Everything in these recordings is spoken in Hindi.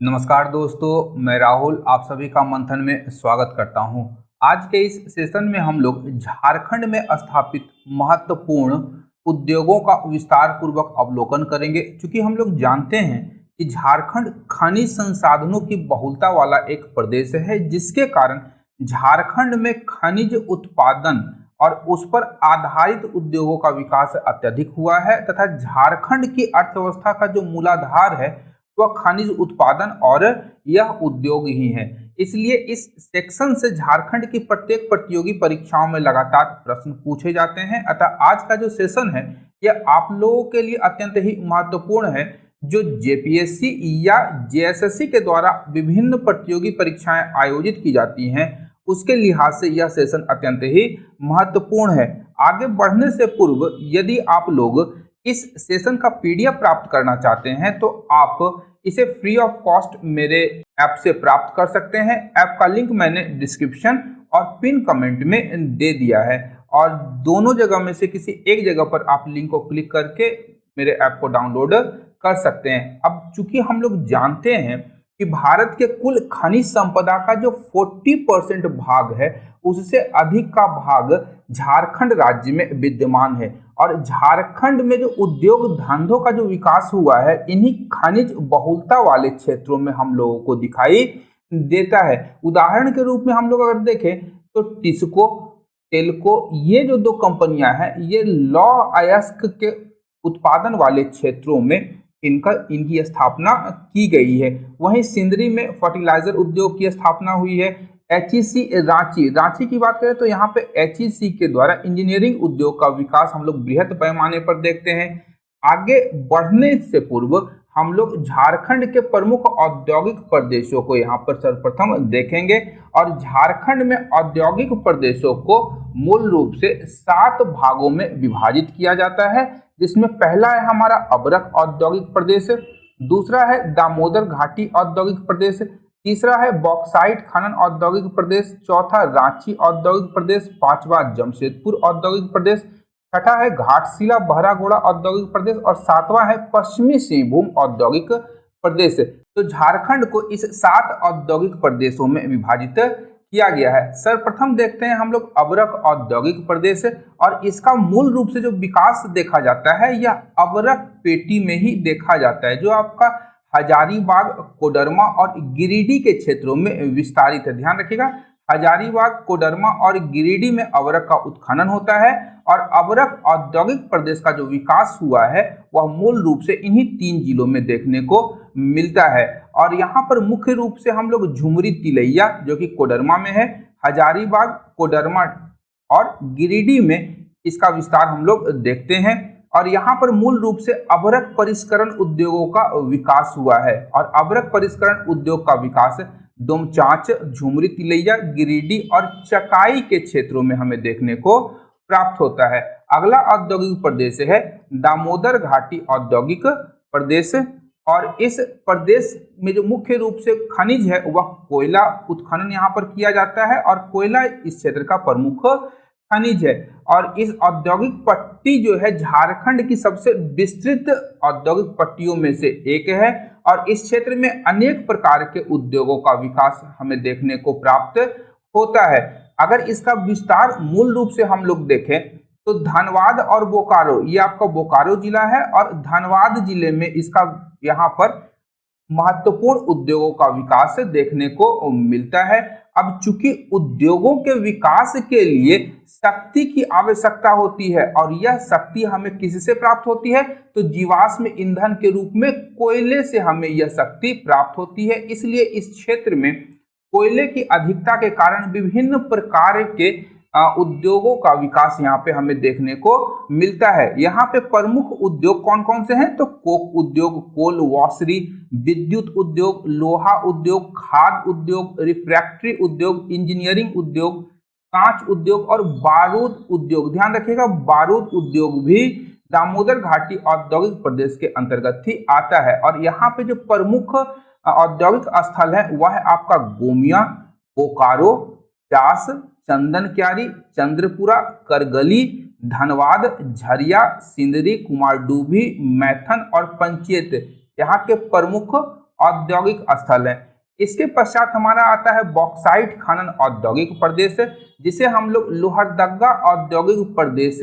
नमस्कार दोस्तों, मैं राहुल आप सभी का मंथन में स्वागत करता हूं। आज के इस सेशन में हम लोग झारखंड में स्थापित महत्वपूर्ण उद्योगों का विस्तार पूर्वक अवलोकन करेंगे। क्योंकि हम लोग जानते हैं कि झारखंड खनिज संसाधनों की बहुलता वाला एक प्रदेश है, जिसके कारण झारखंड में खनिज उत्पादन और उस पर आधारित उद्योगों का विकास अत्यधिक हुआ है तथा झारखंड की अर्थव्यवस्था का जो मूलाधार है वह खनिज उत्पादन और यह उद्योग ही है। इसलिए इस सेक्शन से झारखंड की प्रत्येक प्रतियोगी परीक्षाओं में लगातार प्रश्न पूछे जाते हैं। अतः आज का जो सेशन है यह आप लोगों के लिए अत्यंत ही महत्वपूर्ण है। जो जेपीएससी या जेएसएससी के द्वारा विभिन्न प्रतियोगी परीक्षाएं आयोजित की जाती हैं, उसके लिहाज से यह सेशन अत्यंत ही महत्वपूर्ण है। आगे बढ़ने से पूर्व यदि आप लोग इस सेशन का पीडीएफ प्राप्त करना चाहते हैं तो आप इसे फ्री ऑफ कॉस्ट मेरे ऐप से प्राप्त कर सकते हैं। ऐप का लिंक मैंने डिस्क्रिप्शन और पिन कमेंट में दे दिया है, और दोनों जगह में से किसी एक जगह पर आप लिंक को क्लिक करके मेरे ऐप को डाउनलोड कर सकते हैं। अब चूंकि हम लोग जानते हैं कि भारत के कुल खनिज संपदा का जो 40% भाग है, उससे अधिक का भाग झारखंड राज्य में विद्यमान है। और झारखंड में जो उद्योग धंधों का जो विकास हुआ है, इन्हीं खनिज बहुलता वाले क्षेत्रों में हम लोगों को दिखाई देता है। उदाहरण के रूप में हम लोग अगर देखें तो टिस्को, टेल्को, ये जो दो कंपनियां हैं, ये लौह अयस्क के उत्पादन वाले क्षेत्रों में इनकी स्थापना की गई है। वहीं सिंदरी में फर्टिलाइजर उद्योग की स्थापना हुई है। एचईसी रांची की बात करें तो यहाँ पे एचईसी के द्वारा इंजीनियरिंग उद्योग का विकास हम लोग बृहद पैमाने पर देखते हैं। आगे बढ़ने से पूर्व हम लोग झारखंड के प्रमुख औद्योगिक प्रदेशों को यहाँ पर सर्वप्रथम देखेंगे। और झारखंड में औद्योगिक प्रदेशों को मूल रूप से 7 भागों में विभाजित किया जाता है, जिसमें पहला है हमारा अबरक औद्योगिक प्रदेश, दूसरा है दामोदर घाटी औद्योगिक प्रदेश, तीसरा है बॉक्साइट खनन औद्योगिक प्रदेश, चौथा रांची औद्योगिक प्रदेश, पांचवा जमशेदपुर औद्योगिक प्रदेश, छठा है घाटशिला बहरागोड़ा औद्योगिक प्रदेश और सातवां है पश्चिमी सिंहभूम औद्योगिक प्रदेश। तो झारखंड को इस 7 औद्योगिक प्रदेशों में विभाजित किया गया है। सर्वप्रथम देखते हैं हम लोग अबरक औद्योगिक प्रदेश, और इसका मूल रूप से जो विकास देखा जाता है यह अबरक पेटी में ही देखा जाता है, जो आपका हजारीबाग, कोडरमा और गिरिडीह के क्षेत्रों में विस्तारित है। ध्यान रखिएगा, हजारीबाग, कोडरमा और गिरिडीह में अबरक का उत्खनन होता है। और अबरक औद्योगिक प्रदेश का जो विकास हुआ है वह मूल रूप से इन्हीं 3 जिलों में देखने को मिलता है। और यहाँ पर मुख्य रूप से हम लोग झुमरी तिलैया जो कि कोडरमा में है, हजारीबाग, कोडरमा और गिरिडीह में इसका विस्तार हम लोग देखते हैं। और यहाँ पर मूल रूप से अबरक परिष्करण उद्योगों का विकास हुआ है। और अबरक परिष्करण उद्योग का विकास डोमचांच, झुमरी तिलैया, गिरिडीह और चकाई के क्षेत्रों में हमें देखने को प्राप्त होता है। अगला औद्योगिक प्रदेश है दामोदर घाटी औद्योगिक प्रदेश, और इस प्रदेश में जो मुख्य रूप से खनिज है वह कोयला उत्खनन यहाँ पर किया जाता है, और कोयला इस क्षेत्र का प्रमुख खनिज है। और इस औद्योगिक पट्टी जो है झारखंड की सबसे विस्तृत औद्योगिक पट्टियों में से एक है, और इस क्षेत्र में अनेक प्रकार के उद्योगों का विकास हमें देखने को प्राप्त होता है। अगर इसका विस्तार मूल रूप से हम लोग देखें तो धनबाद और बोकारो, ये आपका बोकारो जिला है, और धनबाद जिले में इसका यहाँ पर महत्वपूर्ण उद्योगों का विकास देखने को मिलता है। अब चूंकि उद्योगों के विकास के लिए शक्ति की आवश्यकता होती है, और यह शक्ति हमें किससे प्राप्त होती है, तो जीवाश्म ईंधन के रूप में कोयले से हमें यह शक्ति प्राप्त होती है। इसलिए इस क्षेत्र में कोयले की अधिकता के कारण विभिन्न प्रकार के उद्योगों का विकास यहाँ पे हमें देखने को मिलता है। यहाँ पे प्रमुख उद्योग कौन कौन से हैं, तो कोक उद्योग, कोल वॉशरी, विद्युत उद्योग, लोहा उद्योग, खाद उद्योग, रिफ्रैक्टरी उद्योग, इंजीनियरिंग उद्योग, कांच उद्योग और बारूद उद्योग। ध्यान रखिएगा, बारूद उद्योग भी दामोदर घाटी औद्योगिक प्रदेश के अंतर्गत ही आता है। और यहाँ पे जो प्रमुख औद्योगिक स्थल है वह है आपका गोमिया, बोकारो, चास, चंदन क्यारी, चंद्रपुरा, करगली, धनबाद, झरिया, सिंदरी, कुमारडूबी, मैथन और पंचेत यहाँ के प्रमुख औद्योगिक स्थल है। इसके पश्चात हमारा आता है बॉक्साइट खनन औद्योगिक प्रदेश, जिसे हम लोग लोहरदगा औद्योगिक प्रदेश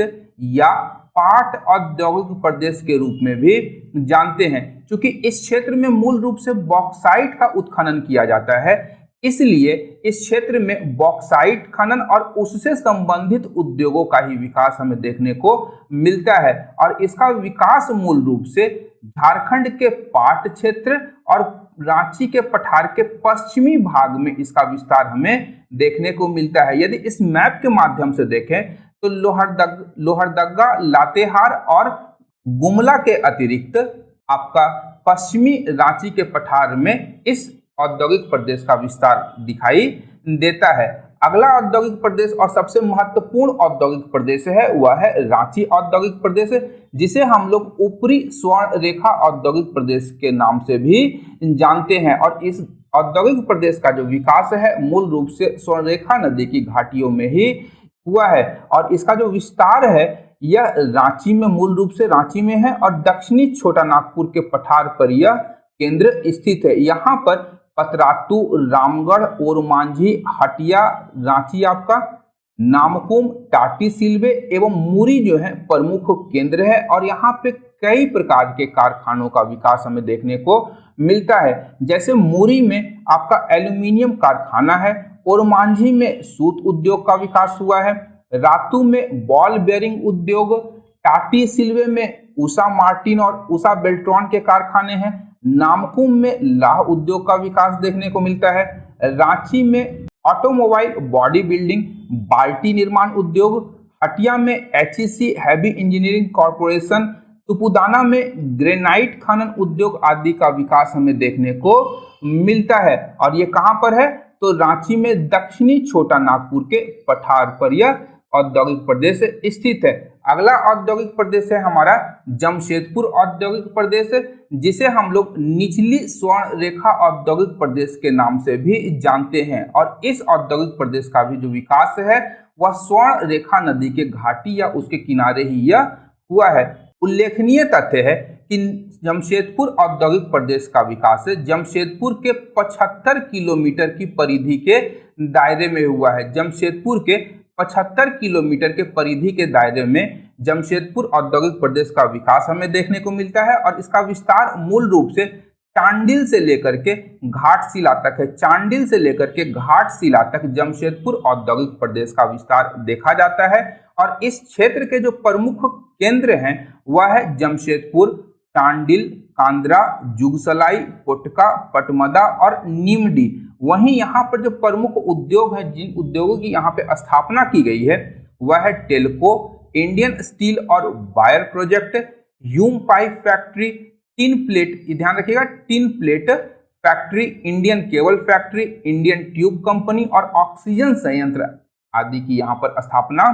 या पाट औद्योगिक प्रदेश के रूप में भी जानते हैं। क्योंकि इस क्षेत्र में मूल रूप से बॉक्साइट का उत्खनन किया जाता है, इसलिए इस क्षेत्र में बॉक्साइट खनन और उससे संबंधित उद्योगों का ही विकास हमें देखने को मिलता है। और इसका विकास मूल रूप से झारखंड के पाट क्षेत्र और रांची के पठार के पश्चिमी भाग में इसका विस्तार हमें देखने को मिलता है। यदि इस मैप के माध्यम से देखें तो लोहरदगा, लातेहार और गुमला के अतिरिक्त आपका पश्चिमी रांची के पठार में इस औद्योगिक प्रदेश का विस्तार दिखाई देता है। अगला औद्योगिक प्रदेश और सबसे महत्वपूर्ण औद्योगिक प्रदेश है वह है रांची औद्योगिक प्रदेश, जिसे हम लोग ऊपरी स्वर्ण रेखा औद्योगिक प्रदेश के नाम से भी जानते हैं। और इस औद्योगिक प्रदेश का जो विकास है मूल रूप से स्वर्णरेखा नदी की घाटियों में ही हुआ है। और इसका जो विस्तार है यह रांची में, मूल रूप से रांची में है और दक्षिणी छोटा नागपुर के पठार पर यह केंद्र स्थित है। यहाँ पर पतरातू, रामगढ़, ओरमांझी, हटिया, रांची आपका नामकुम, टाटी सिलवे एवं मुरी जो है प्रमुख केंद्र है। और यहाँ पे कई प्रकार के कारखानों का विकास हमें देखने को मिलता है। जैसे मुरी में आपका एल्यूमिनियम कारखाना है, ओरमांझी में सूत उद्योग का विकास हुआ है, रातू में बॉल बेयरिंग उद्योग, टाटी सिलवे में उषा मार्टिन और उषा बेल्ट्रॉन के कारखाने हैं, नामकुम में लाह उद्योग का विकास देखने को मिलता है, रांची में ऑटोमोबाइल बॉडी बिल्डिंग बाल्टी निर्माण उद्योग, हटिया में HEC heavy engineering corporation, Tupudana में ग्रेनाइट खनन उद्योग आदि का विकास हमें देखने को मिलता है। और ये कहाँ पर है तो रांची में दक्षिणी छोटा नागपुर के पठार पर यह औद्योगिक प्रदेश स्थित है। अगला औद्योगिक प्रदेश है हमारा जमशेदपुर औद्योगिक प्रदेश, जिसे हम लोग निचली स्वर्ण रेखा औद्योगिक प्रदेश के नाम से भी जानते हैं। और इस औद्योगिक प्रदेश का भी जो विकास है वह स्वर्ण रेखा नदी के घाटी या उसके किनारे ही यह हुआ है। उल्लेखनीय तथ्य है कि जमशेदपुर औद्योगिक प्रदेश का विकास जमशेदपुर के 75 किलोमीटर की परिधि के दायरे में हुआ है। जमशेदपुर के 75 किलोमीटर के परिधि के दायरे में जमशेदपुर औद्योगिक प्रदेश का विकास हमें देखने को मिलता है। और इसका विस्तार मूल रूप से चांडिल से लेकर के घाटशिला तक है। चांडिल से लेकर के घाटशिला तक जमशेदपुर औद्योगिक प्रदेश का विस्तार देखा जाता है। और इस क्षेत्र के जो प्रमुख केंद्र हैं वह है जमशेदपुर, चांडिल, कांद्रा, जुगसलाई, पोटका, पटमदा और नीमडी। वहीं यहाँ पर जो प्रमुख उद्योग हैं, जिन उद्योगों की यहाँ पे स्थापना की गई है वह है टेल्को, इंडियन स्टील और wire project, Hume pipe factory, tin plate, ध्यान रखिएगा, tin plate factory, Indian cable factory, Indian tube company और ऑक्सीजन संयंत्र आदि की यहाँ पर स्थापना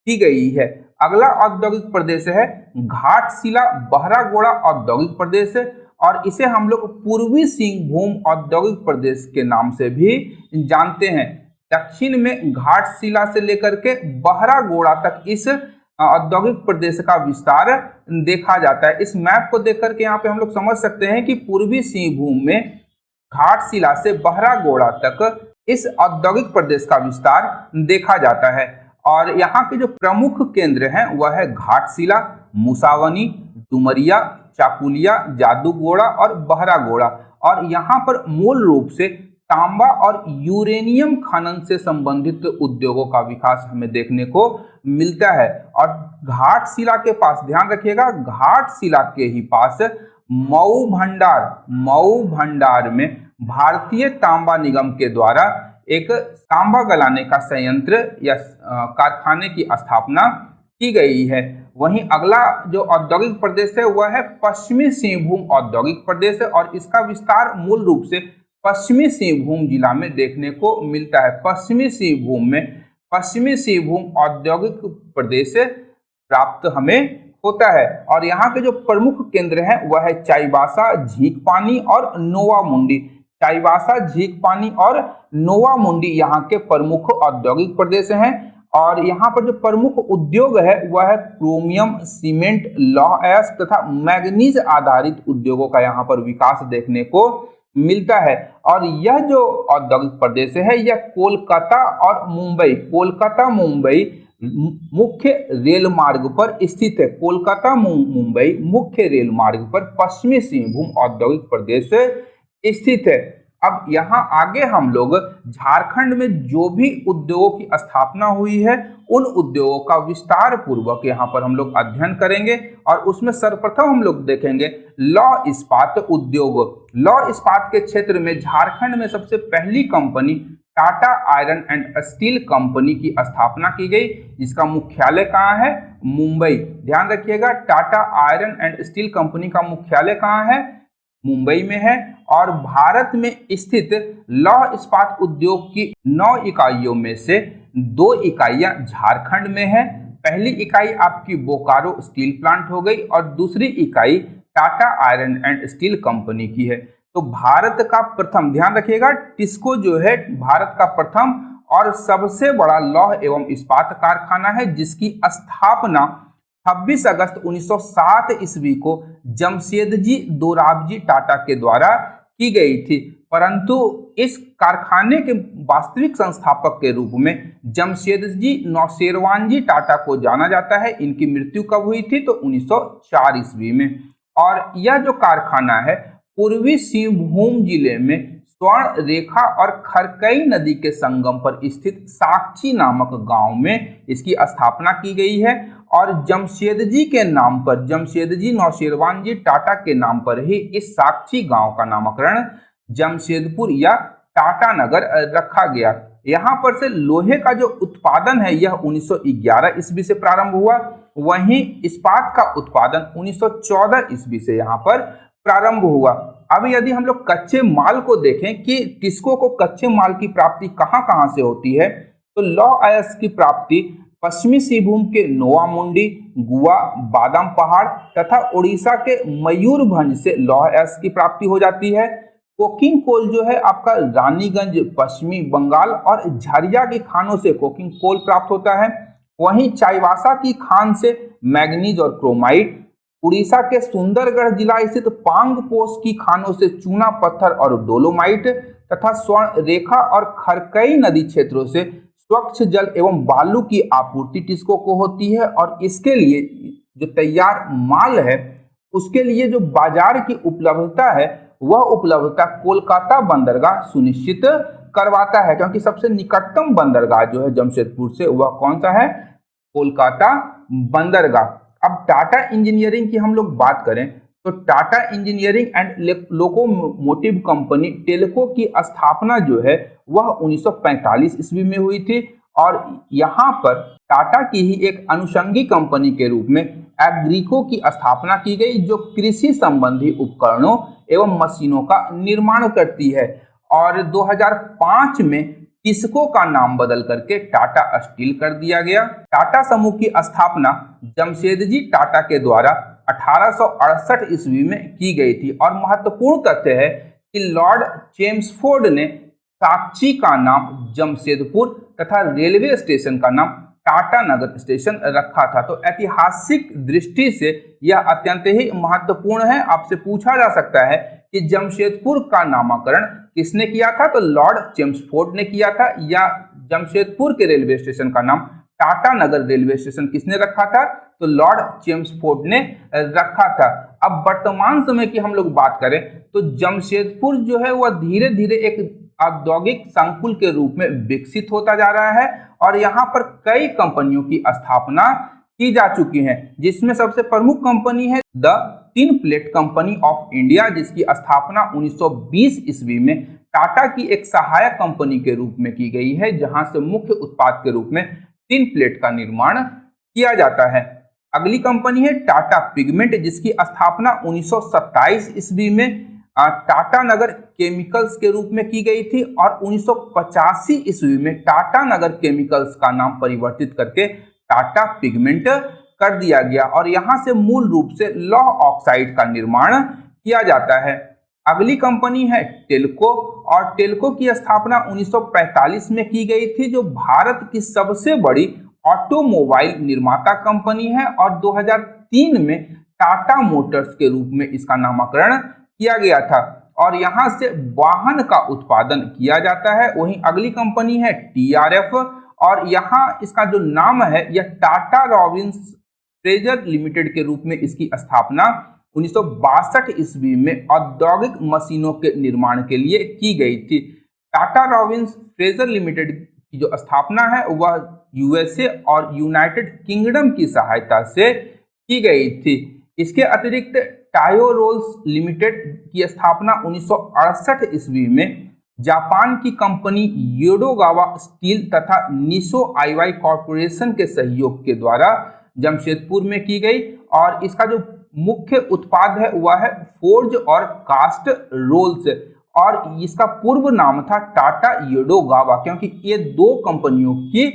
की गई है। अगला औद्योगिक प्रदेश है घाटशिला बहरागोड़ा औद्योगिक प्रदेश, और इसे हम लोग पूर्वी सिंहभूम औद्योगिक प्रदेश के नाम से भी जानते हैं। दक्षिण में घाटशिला से लेकर के बहरागोड़ा तक इस औद्योगिक प्रदेश का विस्तार देखा जाता है। इस मैप को देख करके यहाँ पे हम लोग समझ सकते हैं कि पूर्वी सिंहभूम में घाटशिला से बहरागोड़ा तक इस औद्योगिक प्रदेश का विस्तार देखा जाता है। और यहाँ के जो प्रमुख केंद्र हैं वह है घाटशिला, मुसावनी, डुमरिया, चाकुलिया, जादूगोड़ा और बहरागोड़ा। और यहाँ पर मूल रूप से तांबा और यूरेनियम खनन से संबंधित उद्योगों का विकास हमें देखने को मिलता है। और घाटशिला के पास ध्यान रखिएगा, घाटशिला के ही पास मऊ भंडार में भारतीय तांबा निगम के द्वारा एक तांबा गलाने का संयंत्र या कारखाने की स्थापना की गई है। वहीं अगला जो औद्योगिक प्रदेश है वह है पश्चिमी सिंहभूम औद्योगिक प्रदेश, और इसका विस्तार मूल रूप से पश्चिमी सिंहभूम जिला में देखने को मिलता है। पश्चिमी सिंहभूम औद्योगिक प्रदेश प्राप्त हमें होता है। और यहाँ के जो प्रमुख केंद्र हैं वह है चाईबासा, झींकपानी और नोवामुंडी। चाईबासा, झींकपानी और नोवामुंडी यहाँ के प्रमुख औद्योगिक प्रदेश हैं। और यहाँ पर जो प्रमुख उद्योग है वह है क्रोमियम, सीमेंट, लौह अयस्क तथा मैग्नीज आधारित उद्योगों का यहाँ पर विकास देखने को मिलता है। और यह जो औद्योगिक प्रदेश है यह कोलकाता और मुंबई, कोलकाता मुंबई मुख्य रेल मार्ग पर स्थित है। कोलकाता मुंबई मुख्य रेल मार्ग पर पश्चिमी सिंहभूम औद्योगिक प्रदेश स्थित है। अब यहाँ आगे हम लोग झारखंड में जो भी उद्योगों की स्थापना हुई है उन उद्योगों का विस्तार पूर्वक यहाँ पर हम लोग अध्ययन करेंगे। और उसमें सर्वप्रथम हम लोग देखेंगे लौह इस्पात उद्योग। लौह इस्पात के क्षेत्र में झारखंड में सबसे पहली company Tata iron and steel company की स्थापना की गई, जिसका मुख्यालय कहाँ है? मुंबई। ध्यान रखिएगा, Tata iron and steel company का मुख्यालय कहाँ है? मुंबई में है। और भारत में स्थित लौह इस्पात उद्योग की 9 इकाइयों में से 2 इकाइयां झारखंड में है। पहली इकाई आपकी बोकारो स्टील प्लांट हो गई और दूसरी इकाई Tata iron and steel company की है। तो भारत का प्रथम, ध्यान रखिएगा, टिस्को जो है भारत का प्रथम और सबसे बड़ा लौह एवं इस्पात कारखाना है, जिसकी स्थापना 26 अगस्त 1907 ईस्वी को जमशेदजी दोराबजी टाटा के द्वारा की गई थी। परंतु इस कारखाने के वास्तविक संस्थापक के रूप में जमशेदजी नौशेरवानजी टाटा को जाना जाता है। इनकी मृत्यु कब हुई थी? तो 1904 ईस्वी में। और यह जो कारखाना है पूर्वी सिंहभूम जिले में स्वर्ण रेखा और खरकई नदी के संगम पर स्थित साक्षी नामक गांव में इसकी स्थापना की गई है। और जमशेदजी के नाम पर, जमशेदजी नौशेरवानजी टाटा के नाम पर ही इस साक्षी गांव का नामकरण जमशेदपुर या टाटा नगर रखा गया। यहाँ पर से लोहे का जो उत्पादन है यह 1911 ईस्वी से प्रारंभ हुआ, वहीं इस्पात का उत्पादन 1914 ईस्वी से यहाँ पर प्रारंभ हुआ। अब यदि हम लोग कच्चे माल को देखें कि टिस्को को कच्चे माल की प्राप्ति कहाँ कहाँ से होती है, तो लौह अयस्क की प्राप्ति पश्चिमी सिंहभूम के नोवामुंडी, गुआ, बादाम पहाड़ तथा उड़ीसा के मयूरभंज से लौह अयस्क की प्राप्ति हो जाती है। कोकिंग कोल जो है आपका रानीगंज, पश्चिमी बंगाल और झरिया की खानों से कोकिंग कोल प्राप्त होता है। वहीं चाईबासा की खान से मैग्नीज और क्रोमाइट, उड़ीसा के सुंदरगढ़ जिला स्थित पांगपोस की खानों से चूना पत्थर और डोलोमाइट तथा स्वर्ण रेखा और खरकई नदी क्षेत्रों से स्वच्छ जल एवं बालू की आपूर्ति टिस्को को होती है। और इसके लिए जो तैयार माल है उसके लिए जो बाजार की उपलब्धता है वह उपलब्धता कोलकाता बंदरगाह सुनिश्चित करवाता है, क्योंकि सबसे निकटतम बंदरगाह जो है जमशेदपुर से वह कौन सा है? कोलकाता बंदरगाह। अब टाटा इंजीनियरिंग की हम लोग बात करें तो Tata engineering and locomotive company Telco की स्थापना जो है वह 1945 ईस्वी में हुई थी। और यहाँ पर टाटा की ही एक अनुषंगी कंपनी के रूप में एग्रीको की स्थापना की गई, जो कृषि संबंधी उपकरणों एवं मशीनों का निर्माण करती है। और 2005 में टिस्को का नाम बदल करके टाटा स्टील कर दिया गया। टाटा समूह की स्थापना जमशेदजी टाटा के द्वारा 1868 ईस्वी में की गई थी। और महत्वपूर्ण तथ्य है कि लॉर्ड चेम्सफोर्ड ने साक्षी का नाम जमशेदपुर तथा रेलवे स्टेशन का नाम टाटा नगर स्टेशन रखा था। तो ऐतिहासिक दृष्टि से यह अत्यंत ही महत्वपूर्ण है। आपसे पूछा जा सकता है कि जमशेदपुर का नामकरण किसने किया था? तो लॉर्ड चेम्सफोर्ड ने किया था। या जमशेदपुर के रेलवे स्टेशन का नाम टाटा नगर रेलवे स्टेशन किसने रखा था? तो लॉर्ड चेम्सफोर्ड ने रखा था। अब वर्तमान समय की हम लोग बात करें तो जमशेदपुर जो है वह धीरे धीरे एक औद्योगिक संकुल के रूप में विकसित होता जा रहा है। और यहाँ पर कई कंपनियों की स्थापना की जा चुकी है, जिसमें सबसे प्रमुख कंपनी है the tin plate company of India, जिसकी स्थापना 1920 ईस्वी में टाटा की एक सहायक कंपनी के रूप में की गई है, जहां से मुख्य उत्पाद के रूप में टिन प्लेट का निर्माण किया जाता है। अगली कंपनी है टाटा पिगमेंट, जिसकी स्थापना 1927 ईस्वी में टाटा नगर केमिकल्स के रूप में की गई थी। और 1985 ईस्वी में टाटा नगर केमिकल्स का नाम परिवर्तित करके टाटा पिगमेंट कर दिया गया। और यहां से मूल रूप से लौह ऑक्साइड का निर्माण किया जाता है। अगली कंपनी है टेल्को, और टेल्को की स्थापना 1945 में की गई थी, जो भारत की सबसे बड़ी ऑटोमोबाइल निर्माता कंपनी है। और 2003 में टाटा मोटर्स के रूप में इसका नामकरण किया गया था। और यहाँ से वाहन का उत्पादन किया जाता है। वहीं अगली कंपनी है TRF और यहाँ इसका जो नाम है यह टाटा रॉबिन्स फ्रेजर लिमिटेड के रूप में इसकी स्थापना 1962 ईस्वी में औद्योगिक मशीनों के निर्माण के लिए की गई थी। टाटा रॉबिन्स फ्रेजर लिमिटेड की जो स्थापना है वह USA और यूनाइटेड किंगडम की सहायता से की गई थी। इसके अतिरिक्त टायो रोल्स लिमिटेड की स्थापना 1968 ईस्वी में जापान की कंपनी योडोगावा स्टील तथा निशो आईवाई कॉरपोरेशन के सहयोग के द्वारा जमशेदपुर में की गई और इसका जो मुख्य उत्पाद है वह है फोर्ज और कास्ट रोल्स और इसका पूर्व नाम था टाटा योडोगावा, क्योंकि ये दो कंपनियों की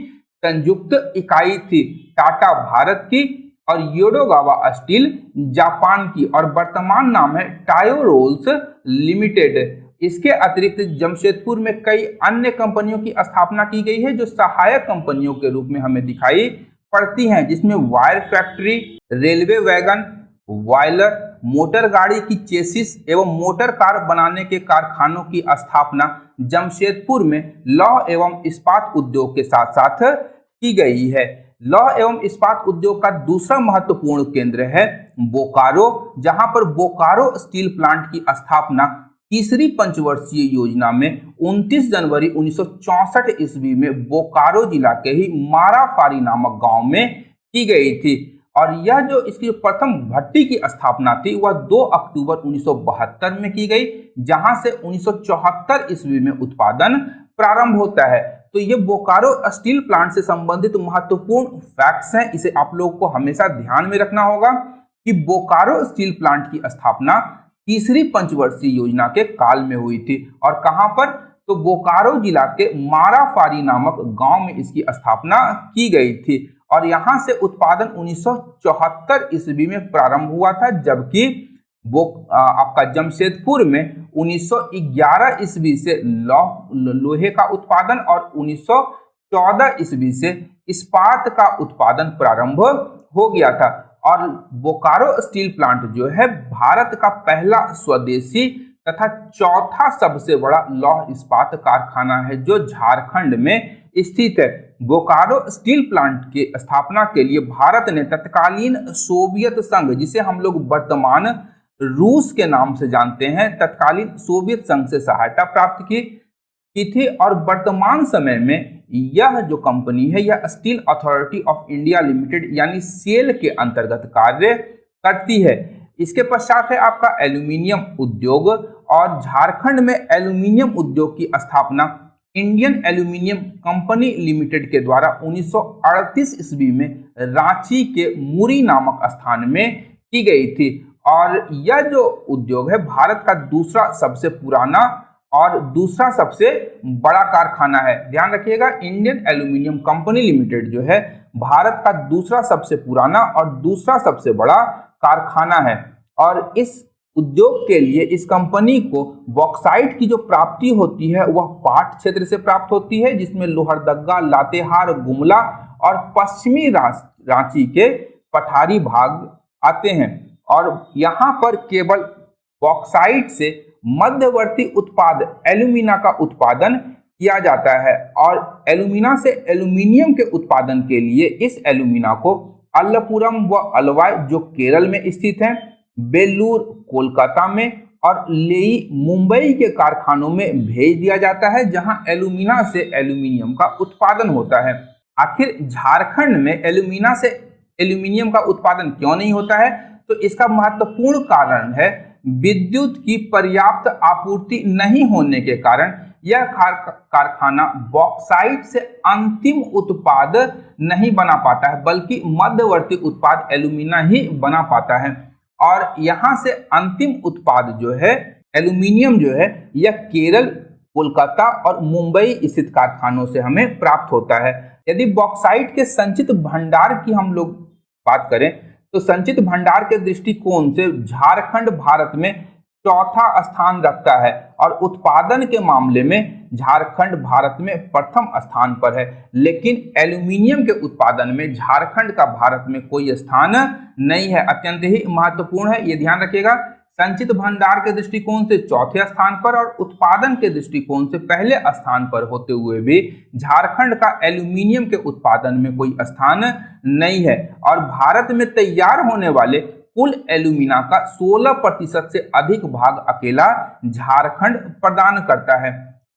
संयुक्त इकाई थी, टाटा भारत की और योडोगावा स्टील जापान की, और वर्तमान नाम है टायो रोल्स लिमिटेड। इसके अतिरिक्त जमशेदपुर में कई अन्य कंपनियों की स्थापना की गई है जो सहायक कंपनियों के रूप में हमें दिखाई पड़ती हैं, जिसमें wire factory, railway wagon, boiler, motor गाड़ी की चेसिस एवं मोटर कार बनाने के कारखानों की स्थापना जमशेदपुर में लौह एवं इस्पात उद्योग के साथ साथ की गई है। लौह एवं इस्पात उद्योग का दूसरा महत्वपूर्ण केंद्र है बोकारो, जहां पर बोकारो स्टील प्लांट की स्थापना तीसरी पंचवर्षीय योजना में 29 जनवरी 1964 ईस्वी में बोकारो जिला के ही माराफारी नामक गांव में की गई थी और यह जो इसकी प्रथम भट्टी की स्थापना थी वह 2 अक्टूबर 1972 में की गई, जहां से 1974 ईस्वी में उत्पादन प्रारंभ होता है। तो ये बोकारो स्टील प्लांट से संबंधित महत्वपूर्ण फैक्ट्स हैं, इसे आप लोग को हमेशा ध्यान में रखना होगा कि बोकारो स्टील प्लांट की स्थापना तीसरी पंचवर्षीय योजना के काल में हुई थी और कहां पर, तो बोकारो जिला के माराफारी नामक गांव में इसकी स्थापना की गई थी और यहां से उत्पादन 1974 ईस्वी में प्रारंभ हुआ था, जबकि आपका जमशेदपुर में 1911 ईस्वी से लोहे का उत्पादन और 1914 ईस्वी से इस्पात का उत्पादन प्रारंभ हो गया था। और बोकारो स्टील प्लांट जो है भारत का पहला स्वदेशी तथा चौथा सबसे बड़ा लौह इस्पात कारखाना है जो झारखंड में स्थित है। बोकारो स्टील प्लांट की स्थापना के लिए भारत ने तत्कालीन सोवियत संघ, जिसे हम लोग वर्तमान रूस के नाम से जानते हैं, तत्कालीन सोवियत संघ से सहायता प्राप्त की थी और वर्तमान समय में यह जो कंपनी है यह steel authority of India limited यानी सेल के अंतर्गत कार्य करती है। इसके पश्चात है आपका एल्यूमिनियम उद्योग और झारखंड में एल्यूमिनियम उद्योग की स्थापना इंडियन एल्यूमिनियम कंपनी लिमिटेड के द्वारा 1938 ईस्वी में रांची के मुरी नामक स्थान में की गई थी और यह जो उद्योग है भारत का दूसरा सबसे पुराना और दूसरा सबसे बड़ा कारखाना है। ध्यान रखिएगा, इंडियन एल्यूमिनियम कंपनी लिमिटेड जो है भारत का दूसरा सबसे पुराना और दूसरा सबसे बड़ा कारखाना है और इस उद्योग के लिए इस कंपनी को बॉक्साइट की जो प्राप्ति होती है वह पाट क्षेत्र से प्राप्त होती है, जिसमें लोहरदगा, लातेहार, गुमला और पश्चिमी रांची के पठारी भाग आते हैं और यहाँ पर केवल बॉक्साइट से मध्यवर्ती उत्पाद एल्यूमिना का उत्पादन किया जाता है और एल्यूमिना से एल्यूमिनियम के उत्पादन के लिए इस एल्यूमिना को अल्लपुरम व अलवाई जो केरल में स्थित है, बेलूर कोलकाता में और लेई मुंबई के कारखानों में भेज दिया जाता है, जहां एल्यूमिना से एल्यूमिनियम का उत्पादन होता है। आखिर झारखंड में एल्यूमिना से एल्यूमिनियम का उत्पादन क्यों नहीं होता है, तो इसका महत्वपूर्ण कारण है विद्युत की पर्याप्त आपूर्ति नहीं होने के कारण यह कारखाना बॉक्साइट से अंतिम उत्पाद नहीं बना पाता है, बल्कि मध्यवर्ती उत्पाद एल्यूमिना ही बना पाता है और यहाँ से अंतिम उत्पाद जो है एल्यूमिनियम जो है यह केरल, कोलकाता और मुंबई स्थित कारखानों से हमें प्राप्त होता है। यदि बॉक्साइट के संचित भंडार की हम लोग बात करें तो संचित भंडार के दृष्टिकोण से झारखंड भारत में चौथा स्थान रखता है और उत्पादन के मामले में झारखंड भारत में प्रथम स्थान पर है, लेकिन एल्यूमिनियम के उत्पादन में झारखंड का भारत में कोई स्थान नहीं है। अत्यंत ही महत्वपूर्ण है, ये ध्यान रखिएगा। संचित भंडार के दृष्टिकोण से चौथे स्थान पर और उत्पादन के दृष्टिकोण से पहले स्थान पर होते हुए भी झारखंड का एल्यूमिनियम के उत्पादन में कोई स्थान नहीं है और भारत में तैयार होने वाले कुल एल्यूमिना का 16% से अधिक भाग अकेला झारखंड प्रदान करता है।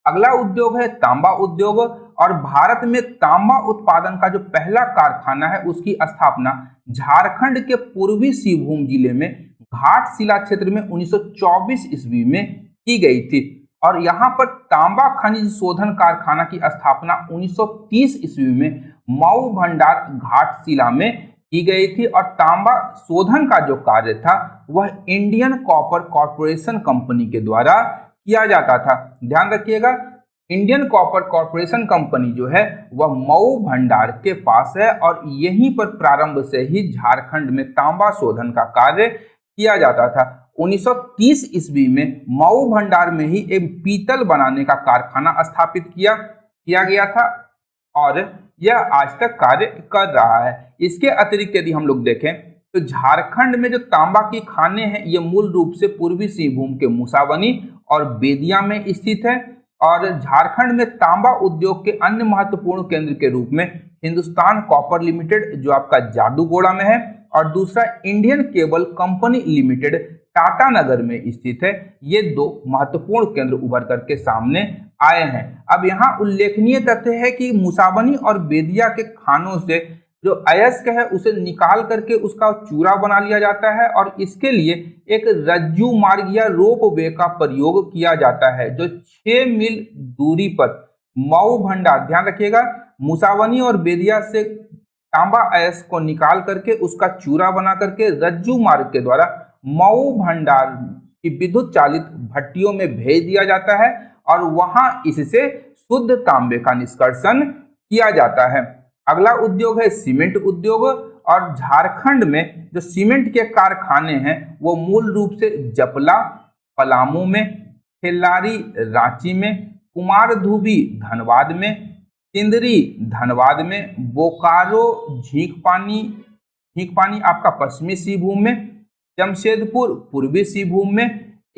अगला उद्योग है तांबा उद्योग और भारत में तांबा उत्पादन का जो पहला कारखाना है उसकी स्थापना झारखंड के पूर्वी सिंहभूम जिले में घाटशिला क्षेत्र में 1924 ईस्वी में की गई थी और यहाँ पर तांबा खनिज शोधन कारखाना की स्थापना 1930 ईस्वी में मऊ भंडार घाटशिला में की गई थी और तांबा शोधन का जो कार्य था वह इंडियन कॉपर कॉरपोरेशन कंपनी के द्वारा किया जाता था। ध्यान रखिएगा, इंडियन कॉपर कॉरपोरेशन कंपनी जो है वह मऊ भंडार के पास है और यहीं पर प्रारंभ से ही झारखंड में तांबा शोधन का कार्य किया जाता था। 1930 ईस्वी में मऊ भंडार में ही एक पीतल बनाने का कारखाना स्थापित किया गया था और यह आज तक कार्य कर रहा है। इसके अतिरिक्त यदि हम लोग देखें तो झारखंड में जो तांबा की खानें हैं ये मूल रूप से पूर्वी सिंहभूम के मुसाबनी और बेदिया में स्थित है और झारखंड में तांबा उद्योग के अन्य महत्वपूर्ण केंद्र के रूप में हिंदुस्तान कॉपर लिमिटेड जो आपका जादूगोड़ा में है और दूसरा Indian cable company limited Tatanagar में स्थित है। ये दो महत्वपूर्ण केंद्र उभर करके सामने आए हैं। अब यहाँ उल्लेखनीय तथ्य है कि मुसाबनी और बेदिया के खानों से जो अयस्क है उसे निकाल करके उसका चूरा बना लिया जाता है और इसके लिए एक रज्जू मार्ग या रोप वे का प्रयोग किया जाता है जो 6 मील दूरी पर मऊ भंडार, ध्यान रखिएगा, मुसाबनी और बेदिया से तांबा अयस्क को निकाल करके उसका चूरा बना करके रज्जू मार्ग के द्वारा मऊ भंडार की विद्युत चालित भट्टियों में भेज दिया जाता है और वहां इससे शुद्ध तांबे का निष्कर्षण किया जाता है। अगला उद्योग है सीमेंट उद्योग और झारखंड में जो सीमेंट के कारखाने हैं वो मूल रूप से जपला पलामू में, खेलारी रांची में, कुमारधुबी धनबाद में, तिंदरी धनबाद में, बोकारो झींकपानी आपका पश्चिमी सिंहभूम में, जमशेदपुर पूर्वी सिंहभूम में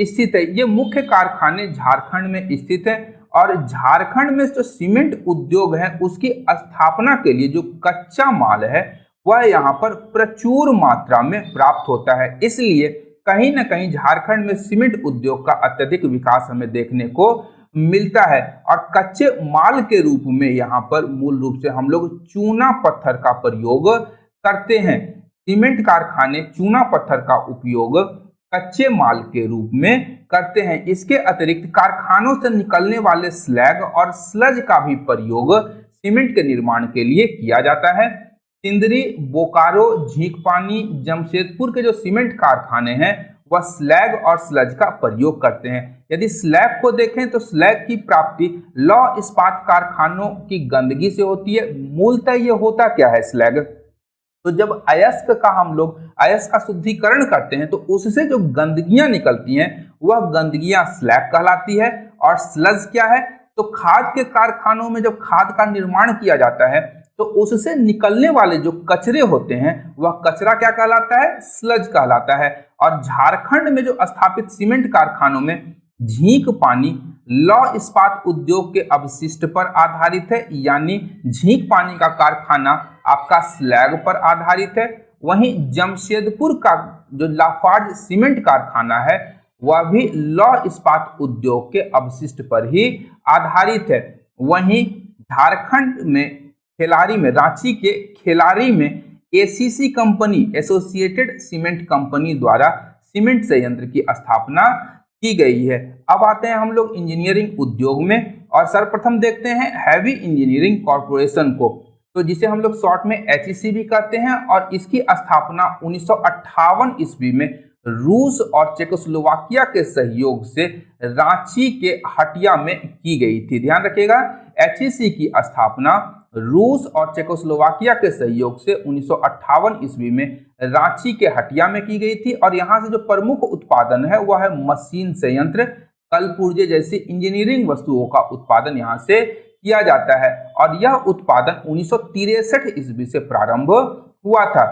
स्थित है। ये मुख्य कारखाने झारखंड में स्थित है और झारखंड में जो सीमेंट उद्योग है उसकी स्थापना के लिए जो कच्चा माल है वह यहाँ पर प्रचुर मात्रा में प्राप्त होता है। इसलिए कहीं ना कहीं झारखंड में सीमेंट उद्योग का अत्यधिक विकास हमें देखने को मिलता है और कच्चे माल के रूप में यहाँ पर मूल रूप से हम लोग चूना पत्थर का प्रयोग करते हैं। सीमेंट कारखाने चूना पत्थर का उपयोग कच्चे माल के रूप में करते हैं। इसके अतिरिक्त कारखानों से निकलने वाले स्लैग और स्लज का भी प्रयोग सीमेंट के निर्माण के लिए किया जाता है। तिंदरी, बोकारो, झींकपानी, जमशेदपुर के जो सीमेंट कारखाने हैं वह स्लैग और स्लज का प्रयोग करते हैं। यदि स्लैग को देखें तो स्लैग की प्राप्ति लौह इस्पात कारखानों की गंदगी से होती है। मूलतः ये होता क्या है स्लैग, तो जब अयस्क का हम लोग अयस्क का शुद्धिकरण करते हैं तो उससे जो गंदगियां निकलती हैं वह गंदगियां स्लैग कहलाती है। और स्लज क्या है, तो खाद के कारखानों में जब खाद का निर्माण किया जाता है तो उससे निकलने वाले जो कचरे होते हैं वह कचरा क्या कहलाता है, स्लज कहलाता है। और झारखंड में जो स्थापित सीमेंट कारखानों में झींकपानी लौह इस्पात उद्योग के अवशिष्ट पर आधारित है, यानी झींकपानी का कारखाना आपका स्लैग पर आधारित है। वहीं जमशेदपुर का जो लाफार्ज सीमेंट कारखाना है वह भी लौह इस्पात उद्योग के अवशिष्ट पर ही आधारित है। वहीं झारखंड में खेलारी में, रांची के खेलारी में ACC company, associated cement company द्वारा सीमेंट संयंत्र की स्थापना की गई है। अब आते हैं हम लोग इंजीनियरिंग उद्योग में और सर्वप्रथम देखते हैं हैवी इंजीनियरिंग कॉरपोरेशन को, तो जिसे हम लोग शॉर्ट में एचईसी भी कहते हैं और इसकी स्थापना 1958 ईस्वी में रूस और चेकोस्लोवाकिया के सहयोग से रांची के हटिया में की गई थी। ध्यान रखिएगा, एचईसी की स्थापना रूस और चेकोस्लोवाकिया के सहयोग से 1958 ईस्वी में रांची के हटिया में की गई थी और यहाँ से जो प्रमुख उत्पादन है वह है मशीन संयंत्र, कल पुर्जे जैसी इंजीनियरिंग वस्तुओं का उत्पादन यहाँ से किया जाता है और यह उत्पादन 1963 ईस्वी से प्रारंभ हुआ था।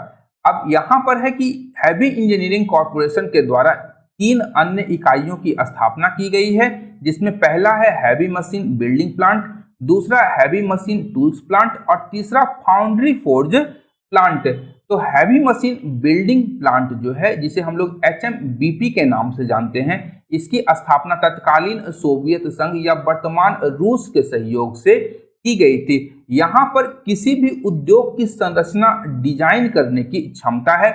अब यहाँ पर है कि हैवी इंजीनियरिंग कॉरपोरेशन के द्वारा 3 अन्य इकाइयों की स्थापना की गई है, जिसमें पहला है हैवी मशीन बिल्डिंग प्लांट, दूसरा हैवी मशीन टूल्स प्लांट और तीसरा फाउंड्री फोर्ज प्लांट। तो हैवी मशीन बिल्डिंग प्लांट जो है, जिसे हम लोग HMBP के नाम से जानते हैं, इसकी स्थापना तत्कालीन सोवियत संघ या वर्तमान रूस के सहयोग से की गई थी। यहाँ पर किसी भी उद्योग की संरचना डिजाइन करने की क्षमता है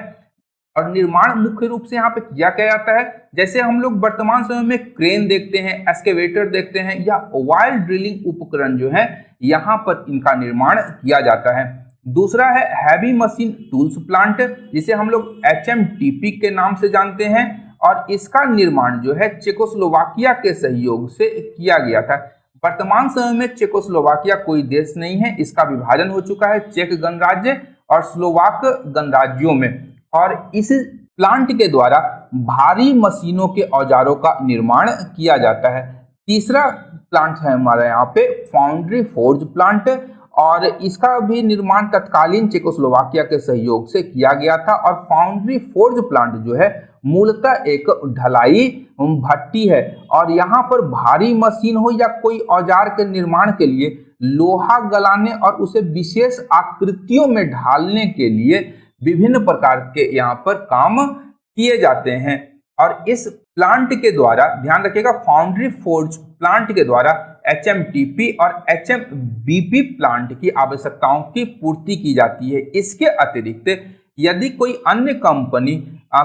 और निर्माण मुख्य रूप से यहाँ पे किया क्या जाता है, जैसे हम लोग वर्तमान समय में क्रेन देखते हैं, एक्सकेवेटर देखते हैं या ऑयल ड्रिलिंग उपकरण जो है, यहाँ पर इनका निर्माण किया जाता है। दूसरा है हैवी मशीन टूल्स प्लांट, जिसे हम लोग HMTP के नाम से जानते हैं और इसका निर्माण जो है चेकोस्लोवाकिया के सहयोग से किया गया था। वर्तमान समय में चेकोस्लोवाकिया कोई देश नहीं है, इसका विभाजन हो चुका है चेक गणराज्य और स्लोवाक गणराज्यों में, और इस प्लांट के द्वारा भारी मशीनों के औजारों का निर्माण किया जाता है। तीसरा प्लांट है हमारा यहाँ पे फाउंड्री फोर्ज प्लांट, और इसका भी निर्माण तत्कालीन चेकोस्लोवाकिया के सहयोग से किया गया था। और फाउंड्री फोर्ज प्लांट जो है मूलतः एक ढलाई भट्टी है और यहाँ पर भारी मशीन हो या कोई औजार के निर्माण के लिए लोहा गलाने और उसे विशेष आकृतियों में ढालने के लिए विभिन्न प्रकार के यहाँ पर काम किए जाते हैं। और इस प्लांट के द्वारा ध्यान रखिएगा, फाउंड्री फोर्ज प्लांट के द्वारा HMTP और HMBP प्लांट की आवश्यकताओं की पूर्ति की जाती है। इसके अतिरिक्त यदि कोई अन्य कंपनी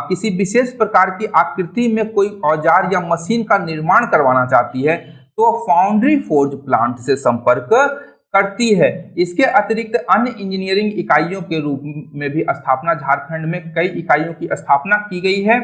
किसी विशेष प्रकार की आकृति में कोई औजार या मशीन का निर्माण करवाना चाहती है तो फाउंड्री फोर्ज प्लांट से संपर्क करती है। इसके अतिरिक्त अन्य इंजीनियरिंग इकाइयों के रूप में भी स्थापना झारखंड में कई इकाइयों की स्थापना की गई है।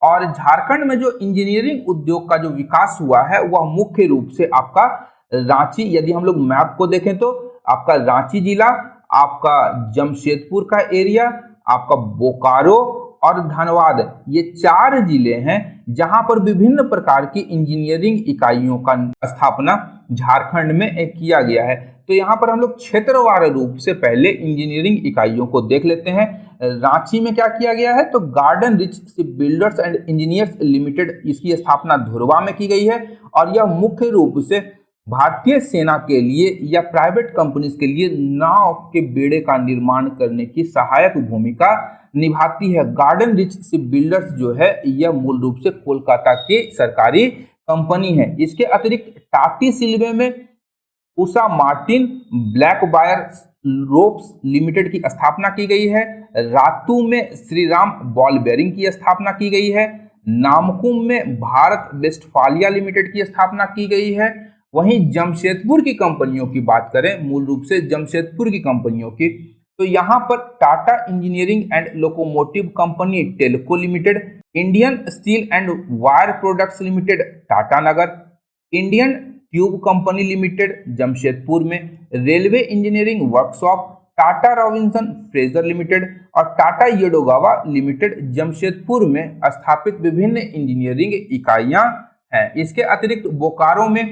और झारखंड में जो इंजीनियरिंग उद्योग का जो विकास हुआ है वह मुख्य रूप से आपका रांची, यदि हम लोग मैप को देखें तो आपका रांची जिला, आपका जमशेदपुर का एरिया, आपका बोकारो और धनबाद, ये 4 जिले हैं जहां पर विभिन्न प्रकार की इंजीनियरिंग इकाइयों का स्थापना झारखंड में किया गया है। तो यहाँ पर हम लोग क्षेत्रवार रूप से पहले इंजीनियरिंग इकाइयों को देख लेते हैं। रांची में क्या किया गया है, तो garden rich ship builders and engineers limited, इसकी स्थापना धुरवा में की गई है और यह मुख्य रूप से भारतीय सेना के लिए या प्राइवेट कंपनीज के लिए नाव के बेड़े का निर्माण करने की सहायक भूमिका निभाती है। गार्डन रिच शिप बिल्डर्स जो है यह मूल रूप से कोलकाता की सरकारी कंपनी है। इसके अतिरिक्त टाटी सिल्वे में Usha Martin black wire ropes limited की स्थापना की गई है। रातू में श्रीराम बॉल बेयरिंग की स्थापना की गई है। नामकुम में भारत वेस्टफालिया लिमिटेड की स्थापना की गई है। वहीं जमशेदपुर की कंपनियों की बात करें, मूल रूप से जमशेदपुर की कंपनियों की, तो यहाँ पर Tata engineering and locomotive company TELCO limited, Indian steel and wire products limited Tatanagar, Indian tube company limited Jamshedpur में, railway engineering workshop Tata Robinson Fraser limited और टाटा योडोगावा लिमिटेड जमशेदपुर में स्थापित विभिन्न इंजीनियरिंग इकाइयां हैं। इसके अतिरिक्त बोकारो में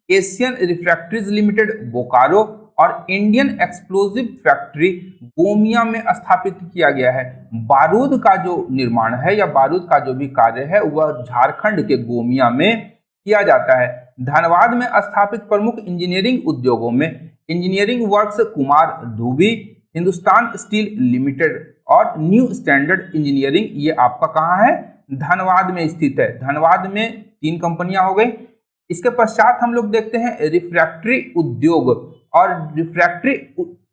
एशियन रिफ्रैक्टरीज लिमिटेड बोकारो और इंडियन एक्सप्लोजिव फैक्ट्री गोमिया में स्थापित किया गया है। बारूद का जो निर्माण है या बारूद का जो भी कार्य है वह झारखंड के गोमिया में किया जाता है। धनबाद में स्थापित प्रमुख इंजीनियरिंग उद्योगों में engineering works Kumardhubi, Hindustan steel limited और न्यू स्टैंडर्ड इंजीनियरिंग, ये आपका कहाँ है, धनबाद में स्थित है। धनबाद में 3 कंपनियां हो गई। इसके पश्चात हम लोग देखते हैं रिफ्रैक्टरी उद्योग, और रिफ्रैक्टरी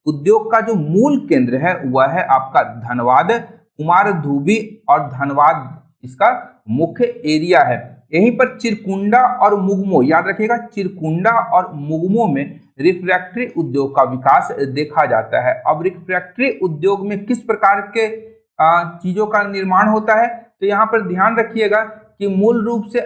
उद्योग का जो मूल केंद्र है वह है आपका धनबाद, कुमार धुबी और धनबाद इसका मुख्य एरिया है। यहीं पर चिरकुंडा और मुगमो, याद रखिएगा, चिरकुंडा और मुगमो में रिफ्रैक्टरी उद्योग का विकास देखा जाता है। अब रिफ्रैक्टरी उद्योग में किस प्रकार के चीजों का निर्माण होता है, तो यहाँ पर ध्यान रखिएगा कि मूल रूप से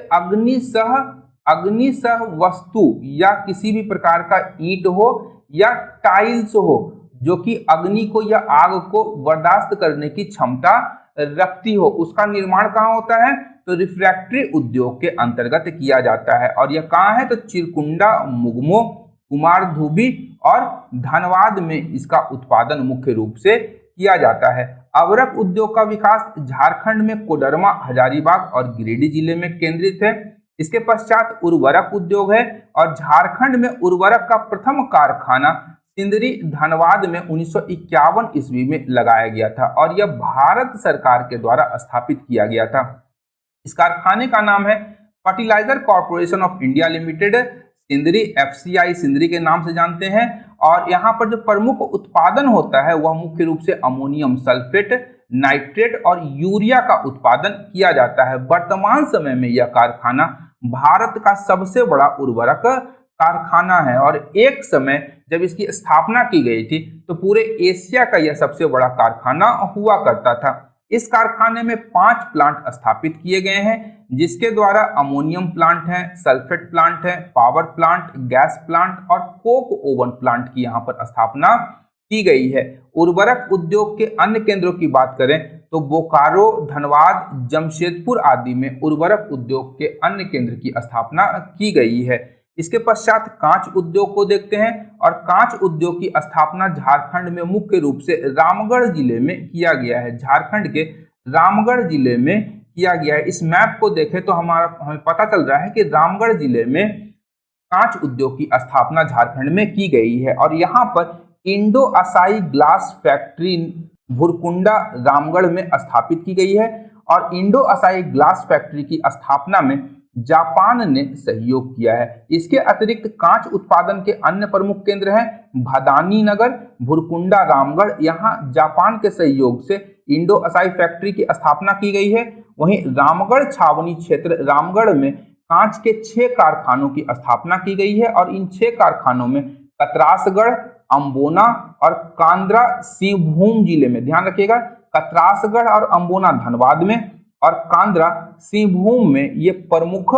अग्निशह वस्तु या किसी भी प्रकार का ईंट हो या टाइल्स हो जो कि अग्नि को या आग को बर्दाश्त करने की क्षमता रखती हो, उसका निर्माण कहाँ होता है, तो रिफ्रैक्टरी उद्योग के अंतर्गत किया जाता है। और यह कहाँ है, तो चिरकुंडा, मुगमो, कुमार धुबी और धनबाद में इसका उत्पादन मुख्य रूप से किया जाता है। अवरक उद्योग का विकास झारखंड में कोडरमा, हजारीबाग और गिरिडीह जिले में केंद्रित है। इसके पश्चात उर्वरक उद्योग है और झारखंड में उर्वरक का प्रथम कारखाना सिंदरी धनबाद में 1951 ईस्वी में लगाया गया था और यह भारत सरकार के द्वारा स्थापित किया गया था। इस कारखाने का नाम है fertilizer corporation of India limited, Sindri, FCI Sindri के नाम से जानते हैं। और यहाँ पर जो प्रमुख उत्पादन होता है वह मुख्य रूप से अमोनियम सल्फेट, नाइट्रेट और यूरिया का उत्पादन किया जाता है। वर्तमान समय में यह कारखाना भारत का सबसे बड़ा उर्वरक कारखाना है और एक समय जब इसकी स्थापना की गई थी तो पूरे एशिया का यह सबसे बड़ा कारखाना हुआ करता था। इस कारखाने में 5 प्लांट स्थापित किए गए हैं, जिसके द्वारा अमोनियम प्लांट है, सल्फेट प्लांट है, पावर प्लांट, गैस प्लांट और कोक ओवन प्लांट की यहाँ पर स्थापना की गई है। उर्वरक उद्योग के अन्य केंद्रों की बात करें तो बोकारो, धनबाद, जमशेदपुर आदि में उर्वरक उद्योग के अन्य केंद्र की स्थापना की गई है। इसके पश्चात कांच उद्योग को देखते हैं और कांच उद्योग की स्थापना झारखंड में मुख्य रूप से रामगढ़ जिले में किया गया है। झारखंड के रामगढ़ जिले में किया गया है। इस मैप को देखें तो हमें पता चल रहा है कि रामगढ़ जिले में कांच उद्योग की स्थापना झारखंड में की गई है और यहाँ पर Indo Asahi glass factory Bhurkunda Ramgarh में स्थापित की गई है और इंडो असाई ग्लास फैक्ट्री की स्थापना में जापान ने सहयोग किया है। इसके अतिरिक्त कांच उत्पादन के अन्य प्रमुख केंद्र हैं भदानी नगर, भुरकुंडा, रामगढ़। यहाँ जापान के सहयोग से इंडो असाई फैक्ट्री की स्थापना की गई है। वहीं रामगढ़ छावनी क्षेत्र रामगढ़ में कांच के 6 कारखानों की स्थापना की गई है और इन 6 कारखानों में कतरासगढ़, अम्बोना और कांद्रा सिंहभूम जिले में, ध्यान रखिएगा, कतरासगढ़ और अम्बोना धनबाद में और कांद्रा सिंहभूम में ये प्रमुख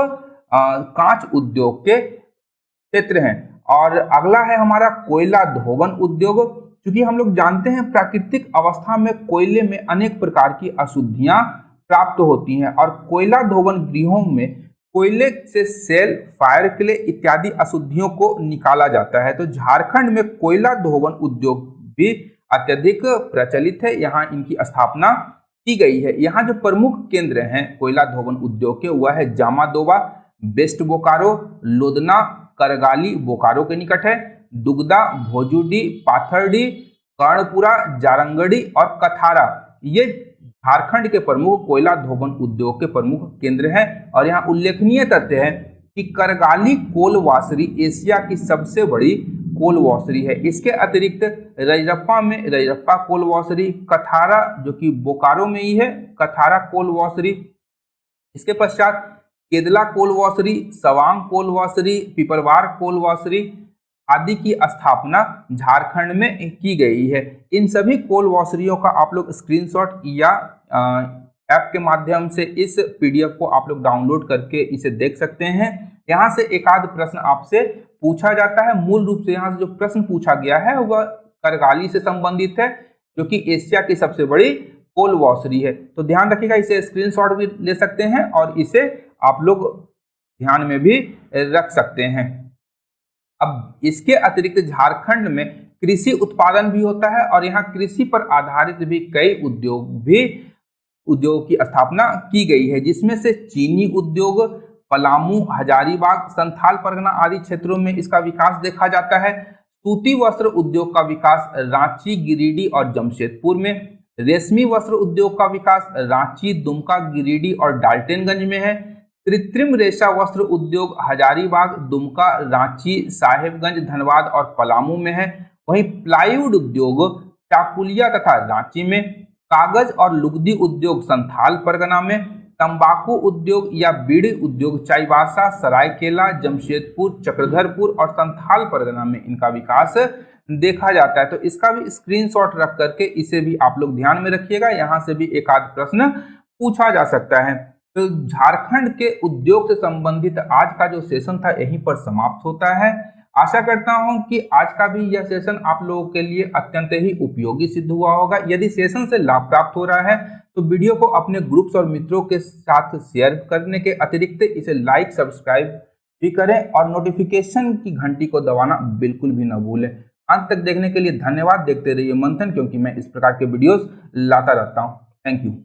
कांच उद्योग के क्षेत्र हैं। और अगला है हमारा कोयला धोवन उद्योग। क्योंकि हम लोग जानते हैं प्राकृतिक अवस्था में कोयले में अनेक प्रकार की अशुद्धियां प्राप्त होती हैं और कोयला धोवन गृहों में कोयले से सेल, फायर क्ले इत्यादि अशुद्धियों को निकाला जाता है। तो झारखंड में कोयला धोवन उद्योग भी अत्यधिक प्रचलित है, यहाँ इनकी स्थापना की गई है। यहाँ जो प्रमुख केंद्र हैं कोयला धोवन उद्योग के वह है जामादोबा, वेस्ट बोकारो, लोदना, करगाली बोकारो के निकट है, दुगदा, भोजुडी, पाथरडी, कर्णपुरा, जारंगड़ी और कथारा, ये झारखंड के प्रमुख कोयला धोवन उद्योग के प्रमुख केंद्र हैं। और यहाँ उल्लेखनीय तथ्य है कि करगाली कोल वाशरी एशिया की सबसे बड़ी कोल वाशरी है। इसके अतिरिक्त रजरप्पा में रजरप्पा कोल वाशरी, कथारा जो कि बोकारो में ही है, कथारा कोल वाशरी। इसके पश्चात केदला coal washery, Sawang coal washery, Piparwar coal washery आदि की स्थापना झारखंड में की गई है। इन सभी कोल वाशरियों का आप लोग स्क्रीनशॉट या ऐप के माध्यम से इस PDF को आप लोग डाउनलोड करके इसे देख सकते हैं। यहाँ से एक आध प्रश्न आपसे पूछा जाता है। मूल रूप से यहाँ से जो प्रश्न पूछा गया है वह करगाली से संबंधित है, जो कि एशिया की सबसे बड़ी कोल वाशरी है। तो ध्यान रखिएगा, इसे स्क्रीनशॉट भी ले सकते हैं और इसे आप लोग ध्यान में भी रख सकते हैं। अब इसके अतिरिक्त झारखंड में कृषि उत्पादन भी होता है और यहाँ कृषि पर आधारित भी कई उद्योग की स्थापना की गई है, जिसमें से चीनी उद्योग, पलामू, हजारीबाग, संथाल परगना आदि क्षेत्रों में इसका विकास देखा जाता है। सूती वस्त्र उद्योग का विकास रांची, गिरिडीह और जमशेदपुर में, रेशमी वस्त्र उद्योग का विकास रांची, दुमका, गिरिडीह और डाल्टनगंज में है। कृत्रिम रेशा वस्त्र उद्योग हजारीबाग, दुमका, रांची, साहेबगंज, धनबाद और पलामू में है। वहीं प्लाईवुड उद्योग चाकुलिया तथा रांची में, कागज और लुगदी उद्योग संथाल परगना में, तंबाकू उद्योग या बीड़ी उद्योग चाईबासा, सरायकेला, जमशेदपुर, चक्रधरपुर और संथाल परगना में इनका विकास देखा जाता है। तो इसका भी स्क्रीनशॉट रख करके इसे भी आप लोग ध्यान में रखिएगा, यहाँ से भी एक आध प्रश्न पूछा जा सकता है। तो झारखंड के उद्योग से संबंधित आज का जो सेशन था यहीं पर समाप्त होता है। आशा करता हूं कि आज का भी यह सेशन आप लोगों के लिए अत्यंत ही उपयोगी सिद्ध हुआ होगा। यदि सेशन से लाभ प्राप्त हो रहा है तो वीडियो को अपने ग्रुप्स और मित्रों के साथ शेयर करने के अतिरिक्त इसे लाइक, सब्सक्राइब भी करें और नोटिफिकेशन की घंटी को दबाना बिल्कुल भी न भूलें। अंत तक देखने के लिए धन्यवाद। देखते रहिए मंथन, क्योंकि मैं इस प्रकार के वीडियोस लाता रहता हूँ। Thank you.